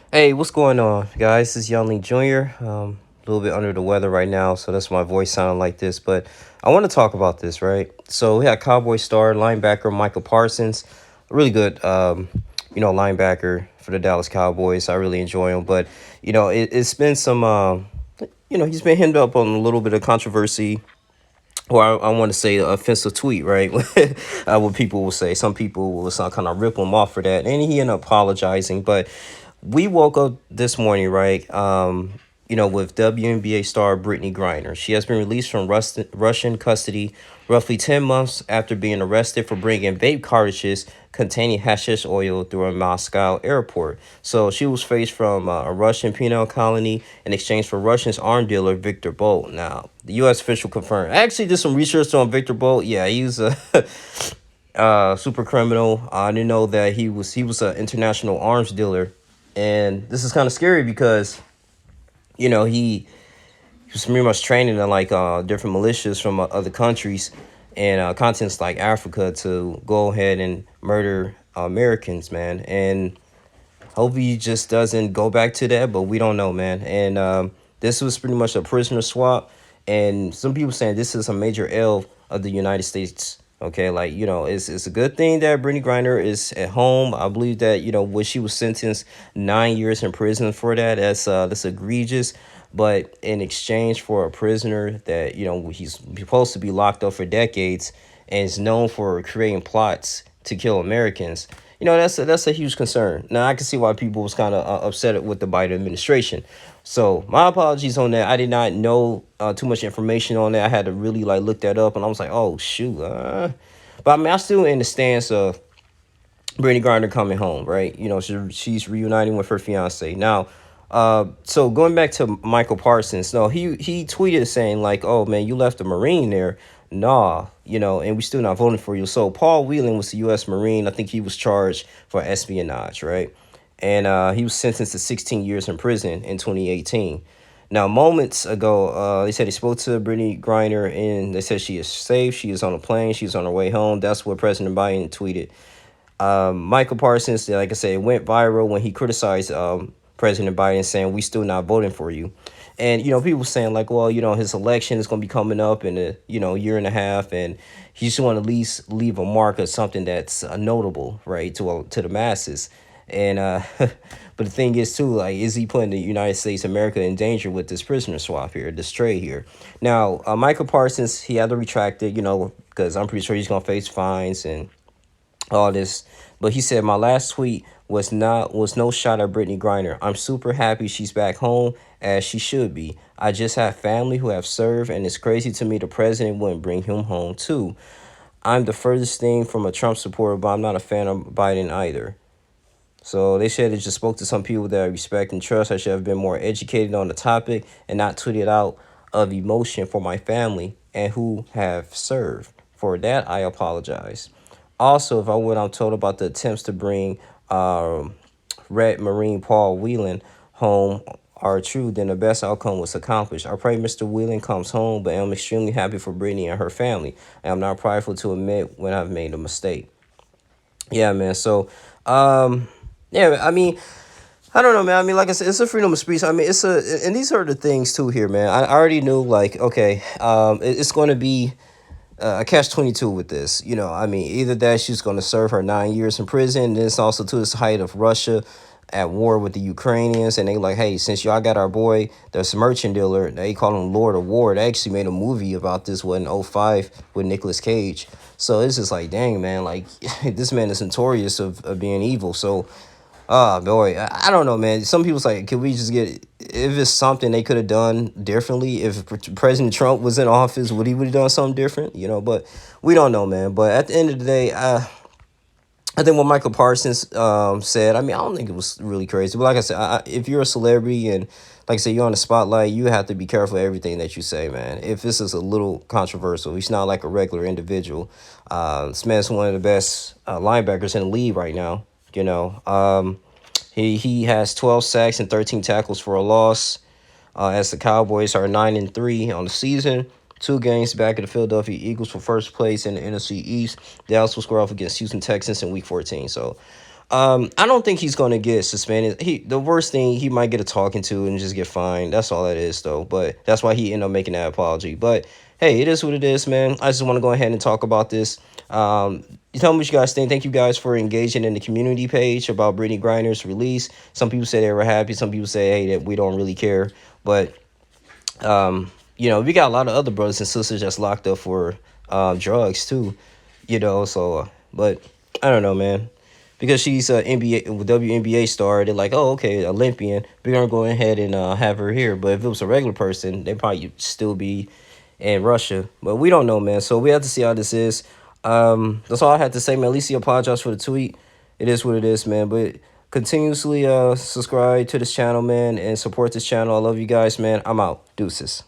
Hey, what's going on, guys? This is Young Lee Jr. A little bit under the weather right now, so that's why my voice sounding like this. But I want to talk about this, right? So we had Cowboy star linebacker Michael Parsons, a really good, linebacker for the Dallas Cowboys. I really enjoy him, but it's been some, he's been hemmed up on a little bit of controversy, or I want to say offensive tweet, right? What people will say. Some people will kind of rip him off for that, and he ended up apologizing. But we woke up this morning, right? With WNBA star Brittney Griner. She has been released from Russian custody roughly 10 months after being arrested for bringing vape cartridges containing hashish oil through a Moscow airport. So she was faced from a Russian penal colony in exchange for Russian's arm dealer Victor Bolt. Now, the U.S. official confirmed. I actually did some research on Victor Bolt. Yeah, he was a super criminal. I didn't know that he was an international arms dealer, and this is kind of scary because he was pretty much training in like different militias from other countries and continents like Africa to go ahead and murder Americans, man. And hope he just doesn't go back to that, but we don't know, man. And this was pretty much a prisoner swap, and some people saying this is a major L of the United States. Okay, like it's a good thing that Brittney Griner is at home. I believe that when she was sentenced 9 years in prison for that, that's egregious. But in exchange for a prisoner that he's supposed to be locked up for decades and is known for creating plots to kill Americans, that's a huge concern. Now I can see why people was kind of upset with the Biden administration. So my apologies on that. I did not know too much information on that. I had to really like look that up, and I was like, oh shoot. But I mean, I still in the stance of Brittney Griner coming home, right? She's reuniting with her fiance now. So going back to Michael Parsons, no, he tweeted saying like, "Oh man, you left a Marine there." Nah, and we still not voting for you. So Paul Whelan was a U.S. Marine. I think he was charged for espionage, right? And he was sentenced to 16 years in prison in 2018. Now, moments ago, they said he spoke to Brittney Griner, and they said she is safe. She is on a plane. She's on her way home. That's what President Biden tweeted. Michael Parsons, like I said, it went viral when he criticized President Biden, saying we still not voting for you. And people saying like, well, his election is going to be coming up in a year and a half, and he just want to at least leave a mark of something that's notable, right, to the masses. And but the thing is too, like, is he putting the United States, America, in danger with this prisoner swap here, this trade here? Now, Michael Parsons, he had to retract it, because I'm pretty sure he's gonna face fines and all this. But he said my last tweet was no shot at Brittney Griner. I'm super happy she's back home as she should be. I just have family who have served, and it's crazy to me the president wouldn't bring him home too. I'm the furthest thing from a Trump supporter, but I'm not a fan of Biden either. So they said it just spoke to some people that I respect and trust. I should have been more educated on the topic and not tweeted out of emotion for my family and who have served. For that, I apologize. Also, if I what I'm told about the attempts to bring Red Marine Paul Whelan home are true, then the best outcome was accomplished. I pray Mr. Whelan comes home, but I'm extremely happy for Brittney and her family. I am not prideful to admit when I've made a mistake. Yeah, man. So, yeah, I mean, I don't know, man. I mean, like I said, it's a freedom of speech. I mean, and these are the things too here, man. I already knew, like, okay, it's going to be a catch-22 with this. I mean, either that she's going to serve her 9 years in prison, and it's also to this height of Russia at war with the Ukrainians, and they like, hey, since y'all got our boy, this merchant dealer, they call him Lord of War. They actually made a movie about this one in '05 with Nicolas Cage. So it's just like, dang, man, like this man is notorious of being evil. So, boy, I don't know, man. Some people's like, can we just get, if it's something they could have done differently, if President Trump was in office, would he would have done something different? But we don't know, man. But at the end of the day, I think what Michael Parsons said, I mean, I don't think it was really crazy. But like I said, if you're a celebrity and, like I said, you're on the spotlight, you have to be careful of everything that you say, man. If this is a little controversial, he's not like a regular individual. This man's one of the best linebackers in the league right now. He has 12 sacks and 13 tackles for a loss. As the Cowboys are 9-3 on the season. 2 games back of the Philadelphia Eagles for first place in the NFC East. Dallas will square off against Houston Texans in Week 14. So, I don't think he's gonna get suspended. The worst thing, he might get a talking to and just get fined. That's all that is though. But that's why he ended up making that apology. But hey, it is what it is, man. I just want to go ahead and talk about this. You tell me what you guys think. Thank you guys for engaging in the community page about Brittney Griner's release. Some people say they were happy. Some people say, hey, that we don't really care. But we got a lot of other brothers and sisters that's locked up for drugs too. So but I don't know, man. Because she's a NBA WNBA star, they're like, oh, okay, Olympian. We're gonna go ahead and have her here. But if it was a regular person, they probably still be in Russia. But we don't know, man. So we have to see how this is. That's all I had to say, man. At least he apologized for the tweet. It is what it is, man. But continuously subscribe to this channel, man, and support this channel. I love you guys, man. I'm out. Deuces.